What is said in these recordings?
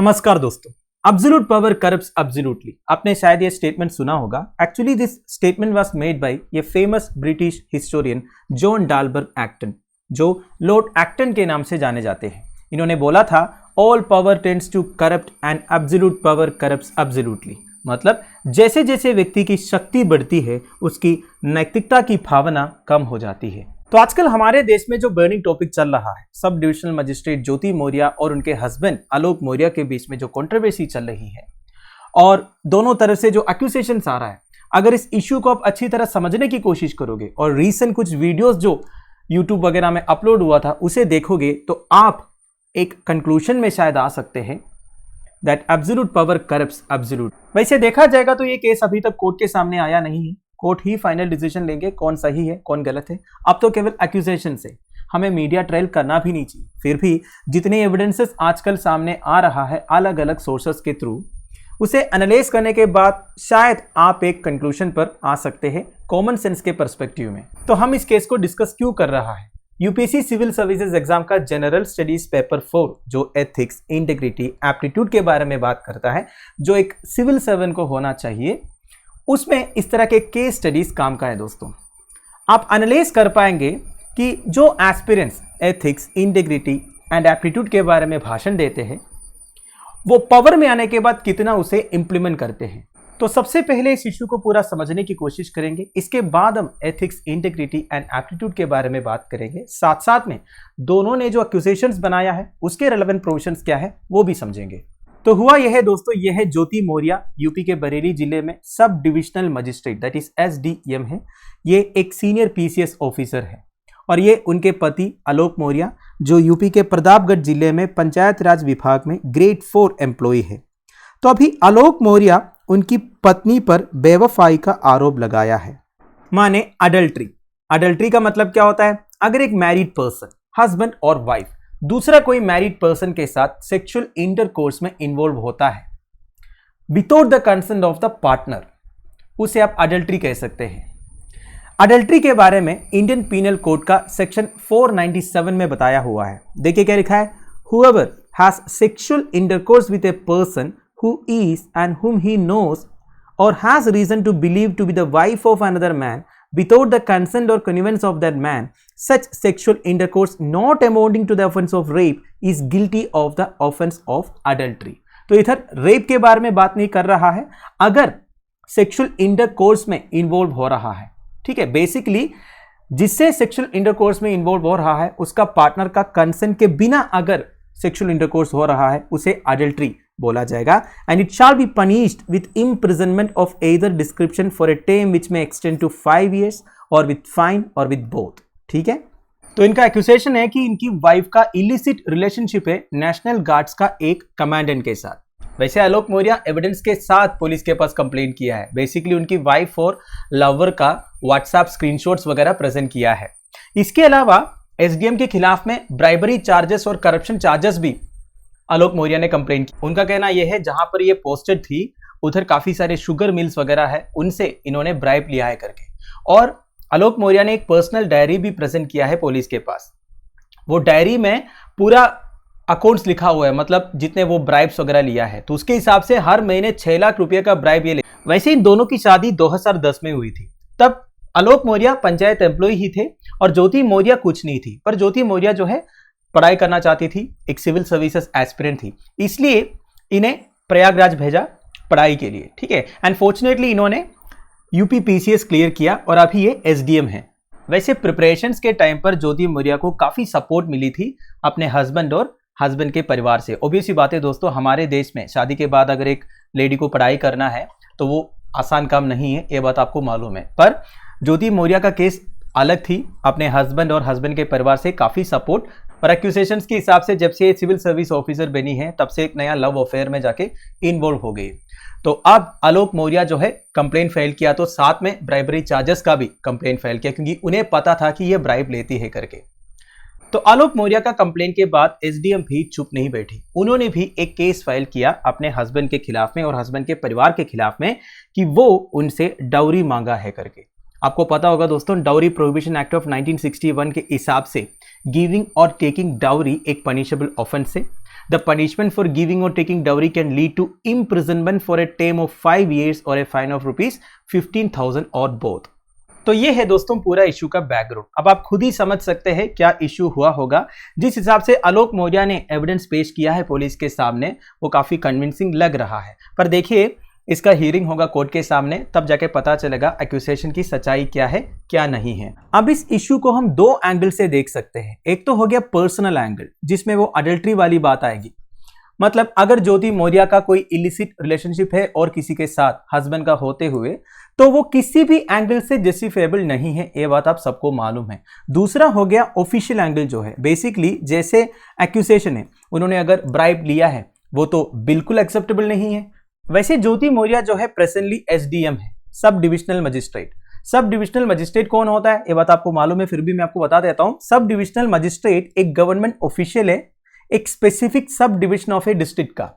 नमस्कार दोस्तों। Absolute power corrupts absolutely, आपने शायद ये स्टेटमेंट सुना होगा। Actually this statement was made by a famous British historian John Dalberg Acton, जो लॉर्ड एक्टन के नाम से जाने जाते हैं। इन्होंने बोला था all power tends to corrupt and absolute power corrupts absolutely. मतलब जैसे जैसे व्यक्ति की शक्ति बढ़ती है उसकी नैतिकता की भावना कम हो जाती है। तो आजकल हमारे देश में जो बर्निंग टॉपिक चल रहा है, सब डिविजनल मजिस्ट्रेट ज्योति मौर्य और उनके हस्बैंड आलोक मौर्य के बीच में जो कंट्रोवर्सी चल रही है और दोनों तरफ से जो एक्यूजेशंस आ रहा है, अगर इस इश्यू को आप अच्छी तरह समझने की कोशिश करोगे और रीसेंट कुछ वीडियोस जो यूट्यूब वगैरह में अपलोड हुआ था उसे देखोगे तो आप एक कंक्लूजन में शायद आ सकते हैं that absolute power corrupts absolute. वैसे देखा जाएगा तो ये केस अभी तक कोर्ट के सामने आया नहीं है। कोर्ट ही फाइनल डिसीजन लेंगे कौन सही है कौन गलत है। अब तो केवल एक्यूजेशन से हमें मीडिया ट्रायल करना भी नहीं चाहिए। फिर भी जितने एविडेंसेस आजकल सामने आ रहा है अलग अलग सोर्सेस के थ्रू, उसे एनालाइज करने के बाद शायद आप एक कंक्लूजन पर आ सकते हैं कॉमन सेंस के पर्सपेक्टिव में। तो हम इस केस को डिस्कस क्यों कर रहा है। यूपीएससी सिविल सर्विसेज एग्जाम का जनरल स्टडीज पेपर 4 जो एथिक्स, इंटीग्रिटी, एप्टीट्यूड के बारे में बात करता है, जो एक सिविल सर्वेंट को होना चाहिए, उसमें इस तरह के केस स्टडीज काम का है। दोस्तों, आप एनालाइज कर पाएंगे कि जो aspirants ethics, integrity and aptitude के बारे में भाषण देते हैं वो पावर में आने के बाद कितना उसे इंप्लीमेंट करते हैं। तो सबसे पहले इस इश्यू को पूरा समझने की कोशिश करेंगे, इसके बाद हम एथिक्स, इंटीग्रिटी एंड एप्टीट्यूड के बारे में बात करेंगे। साथ साथ में दोनों ने जो एक्यूजेशंस बनाया है उसके रेलेवेंट प्रोविजंस क्या है वो भी समझेंगे। तो हुआ यह है दोस्तों, यह है ज्योति मौर्य, यूपी के बरेली जिले में sub divisional magistrate that is SDM है। ये एक सीनियर पीसीएस ऑफिसर है और ये उनके पति आलोक मौर्य जो यूपी के प्रतापगढ़ जिले में पंचायत राज विभाग में ग्रेड 4 एम्प्लॉय है। तो अभी आलोक मौर्य उनकी पत्नी पर बेवफाई का आरोप लगाया है, माने अडल्ट्री। अडल्ट्री का मतलब क्या होता है? अगर एक मैरिड पर्सन, हस्बैंड और वाइफ, दूसरा कोई मैरिड पर्सन के साथ सेक्सुअल इंटरकोर्स में इन्वॉल्व होता है without the consent of the partner, उसे आप अडल्ट्री कह सकते हैं। अडल्ट्री के बारे में इंडियन पीनल कोड का सेक्शन 497 में बताया हुआ है। देखिए क्या लिखा है, whoever has sexual intercourse with a person who is and whom he knows or has reason to believe to be the wife of another man without the consent or connivance of that man, such sexual intercourse not amounting to the offense of rape is guilty of the offense of adultery। तो इधर rape के बारे में बात नहीं कर रहा है, अगर सेक्सुअल इंटरकोर्स में इन्वॉल्व हो रहा है, ठीक है। बेसिकली जिससे सेक्सुअल इंटरकोर्स में इन्वॉल्व हो रहा है उसका पार्टनर का कंसेंट के बिना अगर सेक्सुअल इंटरकोर्स हो रहा है उसे अडल्ट्री बोला जाएगा। And it shall be punished with imprisonment of either description for a term which में एक्सटेंड टू 5 years और विथ फाइन और विथ बोथ, ठीक है। तो इनका एक्यूजेशन है कि इनकी वाइफ का इलिसिट रिलेशनशिप है नेशनल गार्ड्स का एक कमांडेंट के साथ। वैसे आलोक मौर्य एविडेंस के साथ पुलिस के पास कंप्लेंट किया है। बेसिकली उनकी वाइफ और लवर का व्हाट्सएप स्क्रीनशॉट्स वगैरह प्रेजेंट किया है। इसके अलावा एसडीएम के खिलाफ में ब्राइबरी चार्जेस और करप्शन चार्जेस भी आलोक मौर्य ने कंप्लेंट की। उनका कहना यह है जहां पर ये पोस्टेड थी उधर काफी सारे शुगर मिल्स वगैरह है, उनसे इन्होंने ब्राइब लिया है करके। और आलोक मौर्य ने एक पर्सनल डायरी भी प्रेजेंट किया है पुलिस के पास। वो डायरी में पूरा अकाउंट्स लिखा हुआ है, मतलब जितने वो ब्राइब्स वगैरह लिया है, तो उसके हिसाब से हर महीने 6 लाख रुपए का ब्राइब ये ले। वैसे इन दोनों की शादी 2010 में हुई थी। तब आलोक मौर्य पंचायत एम्प्लॉय ही थे और ज्योति मौर्य कुछ नहीं थी, पर ज्योति मौर्य जो है पढ़ाई करना चाहती थी, एक सिविल सर्विसेज एस्पिरेंट थी, इसलिए इन्हें प्रयागराज भेजा पढ़ाई के लिए, ठीक है। एंड फॉर्चुनेटली इन्होंने यूपी पीसीएस क्लियर किया और अभी ये एसडीएम है। वैसे प्रिपरेशंस के टाइम पर ज्योति मौर्य को काफी सपोर्ट मिली थी अपने हस्बैंड और हस्बैंड के परिवार से। ऑब्वियसली बात है दोस्तों, हमारे देश में शादी के बाद अगर एक लेडी को पढ़ाई करना है तो वो आसान काम नहीं है, ये बात आपको मालूम है। पर ज्योति मौर्य का केस अलग थी, अपने हस्बैंड और हस्बैंड के परिवार से काफी सपोर्ट। पर एक्यूजेशंस के हिसाब से जब से ये सिविल सर्विस ऑफिसर बनी है तब से एक नया लव अफेयर में जाके इन्वॉल्व हो गई। तो अब आलोक मौर्य जो है कंप्लेंट फाइल किया, तो साथ में ब्राइबरी चार्जेस का भी कंप्लेंट फाइल किया क्योंकि उन्हें पता था कि ये ब्राइब लेती है करके। तो आलोक मौर्य का कंप्लेंट के बाद एसडीएम भी चुप नहीं बैठी, उन्होंने भी एक केस फाइल किया अपने हस्बैंड के खिलाफ में और हस्बैंड के परिवार के खिलाफ में कि वो उनसे डाउरी मांगा है करके। आपको पता होगा दोस्तों, डाउरी प्रोहिबिशन एक्ट ऑफ 1961 के हिसाब से गिविंग और टेकिंग डाउरी एक पनिशेबल ऑफेंस है। द पनिशमेंट फॉर गिविंग और taking dowry can lead to imprisonment for a term of 5 years और ए फाइन ऑफ ₹15,000 और बोथ। तो ये है दोस्तों पूरा इशू का बैकग्राउंड। अब आप खुद ही समझ सकते हैं क्या इशू हुआ होगा। जिस हिसाब से आलोक मौर्य ने एविडेंस पेश किया है पुलिस के सामने, वो काफी कन्विंसिंग लग रहा है। पर देखिए, इसका हियरिंग होगा कोर्ट के सामने, तब जाके पता चलेगा एक्यूजेशन की सच्चाई क्या है क्या नहीं है। अब इस इशू को हम 2 एंगल से देख सकते हैं। एक तो हो गया पर्सनल एंगल, जिसमें वो अडल्ट्री वाली बात आएगी। मतलब अगर ज्योति मौर्य का कोई इलिसिट रिलेशनशिप है और किसी के साथ हस्बैंड का होते हुए, तो वो किसी भी एंगल से जस्टिफिएबल नहीं है, ये बात आप सबको मालूम है। दूसरा हो गया ऑफिशियल एंगल, जो है बेसिकली जैसे एक्यूजेशन है, उन्होंने अगर ब्राइब लिया है वो तो बिल्कुल एक्सेप्टेबल नहीं है। वैसे ज्योति मौर्य जो है प्रेजेंटली एसडीएम है, sub divisional magistrate. Sub divisional magistrate कौन होता है ये बात आपको मालूम है, फिर भी मैं आपको बता देता हूं। सब डिविजनल मजिस्ट्रेट एक गवर्नमेंट ऑफिशियल है, एक specific sub division of A district का,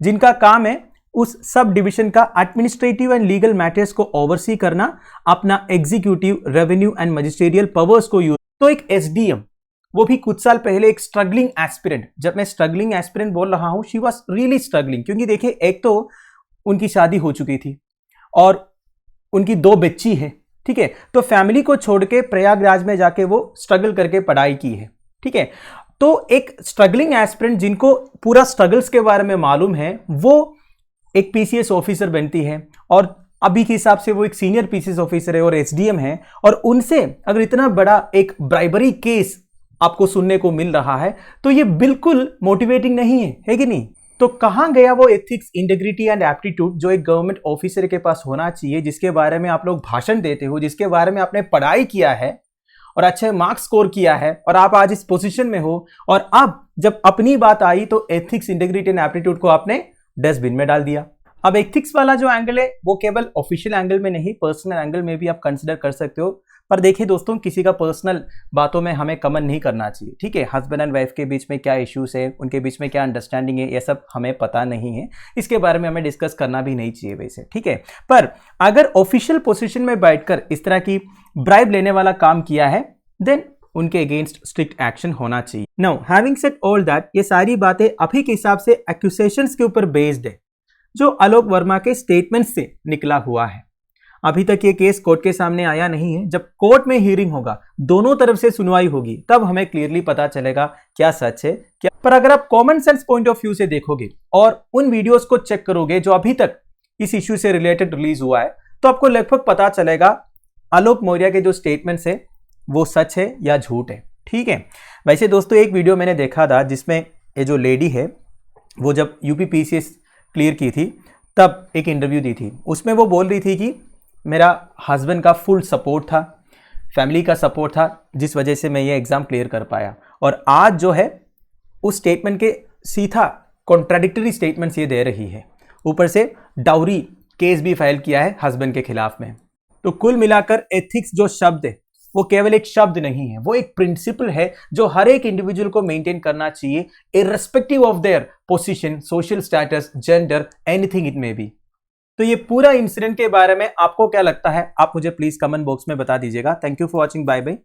जिनका काम है उस सब डिविजन का एडमिनिस्ट्रेटिव एंड लीगल मैटर्स को ओवरसी करना, अपना executive, revenue and magisterial powers को यूज। तो एक एसडीएम, वो भी कुछ साल पहले एक स्ट्रगलिंग एस्पिरेंट, जब मैं स्ट्रगलिंग एस्पिरेंट बोल रहा हूं, शी वाज रियली स्ट्रगलिंग, क्योंकि देखिए एक तो उनकी शादी हो चुकी थी और उनकी 2 बच्ची है, ठीक है। तो फैमिली को छोड़ के प्रयागराज में जाके वो स्ट्रगल करके पढ़ाई की है, ठीक है। तो एक स्ट्रगलिंग एस्पिरेंट जिनको पूरा स्ट्रगल्स के बारे में मालूम है, वो एक पीसीएस ऑफिसर बनती है और अभी के हिसाब से वो एक सीनियर पीसीएस ऑफिसर है और एसडीएम है, और उनसे अगर इतना बड़ा एक ब्राइबरी केस आपको सुनने को मिल रहा है, तो ये बिल्कुल मोटिवेटिंग नहीं है कि नहीं? तो कहां गया वो एथिक्स, इंटीग्रिटी एंड एप्टीट्यूड जो एक गवर्नमेंट ऑफिसर के पास होना चाहिए, जिसके बारे में आप लोग भाषण देते हो, जिसके बारे में आपने पढ़ाई किया है और अच्छे मार्क्स स्कोर किया है, और आप आज इस पोजीशन में हो, और अब जब अपनी बात आई तो एथिक्स, इंटीग्रिटी एंड एप्टीट्यूड को आपने डस्टबिन में डाल दिया। अब एथिक्स वाला जो एंगल है वो केवल ऑफिशियल एंगल में नहीं, पर्सनल एंगल में भी आप कंसिडर कर सकते हो। पर देखिए दोस्तों, किसी का पर्सनल बातों में हमें कमेंट नहीं करना चाहिए, ठीक है। हस्बैंड एंड वाइफ के बीच में क्या इश्यूज है, उनके बीच में क्या अंडरस्टैंडिंग है, ये सब हमें पता नहीं है, इसके बारे में हमें डिस्कस करना भी नहीं चाहिए वैसे, ठीक है। पर अगर ऑफिशियल पोजीशन में बैठकर इस तरह की ब्राइब लेने वाला काम किया है, देन उनके अगेंस्ट स्ट्रिक्ट एक्शन होना चाहिए। Now having said all that, ये सारी बातें अभी के हिसाब से एक्यूजेशंस के ऊपर बेस्ड है, जो आलोक वर्मा के स्टेटमेंट से निकला हुआ है। अभी तक ये केस कोर्ट के सामने आया नहीं है। जब कोर्ट में हियरिंग होगा, दोनों तरफ से सुनवाई होगी, तब हमें क्लियरली पता चलेगा क्या सच है क्या। पर अगर आप common sense point of view से देखोगे और उन वीडियोस को चेक करोगे जो अभी तक इस इश्यू से रिलेटेड रिलीज हुआ है, तो आपको लगभग पता चलेगा आलोक मौर्य के जो स्टेटमेंट्स है वो सच है या झूठ है, ठीक है। वैसे दोस्तों, एक वीडियो मैंने देखा था जिसमें ये जो लेडी है, वो जब यूपीपीसीएस क्लियर की थी तब एक इंटरव्यू दी थी, उसमें वो बोल रही थी कि मेरा हस्बैंड का फुल सपोर्ट था, फैमिली का सपोर्ट था, जिस वजह से मैं ये एग्ज़ाम क्लियर कर पाया। और आज जो है उस स्टेटमेंट के सीधा कॉन्ट्राडिक्टरी स्टेटमेंट्स ये दे रही है, ऊपर से डाउरी केस भी फाइल किया है हस्बैंड के खिलाफ में। तो कुल मिलाकर एथिक्स जो शब्द है वो केवल एक शब्द नहीं है, वो एक प्रिंसिपल है जो हर एक इंडिविजुअल को मेंटेन करना चाहिए, irrespective of their position, social status, gender, anything it may be. तो ये पूरा इंसिडेंट के बारे में आपको क्या लगता है, आप मुझे प्लीज कमेंट बॉक्स में बता दीजिएगा। Thank you for watching, bye bye.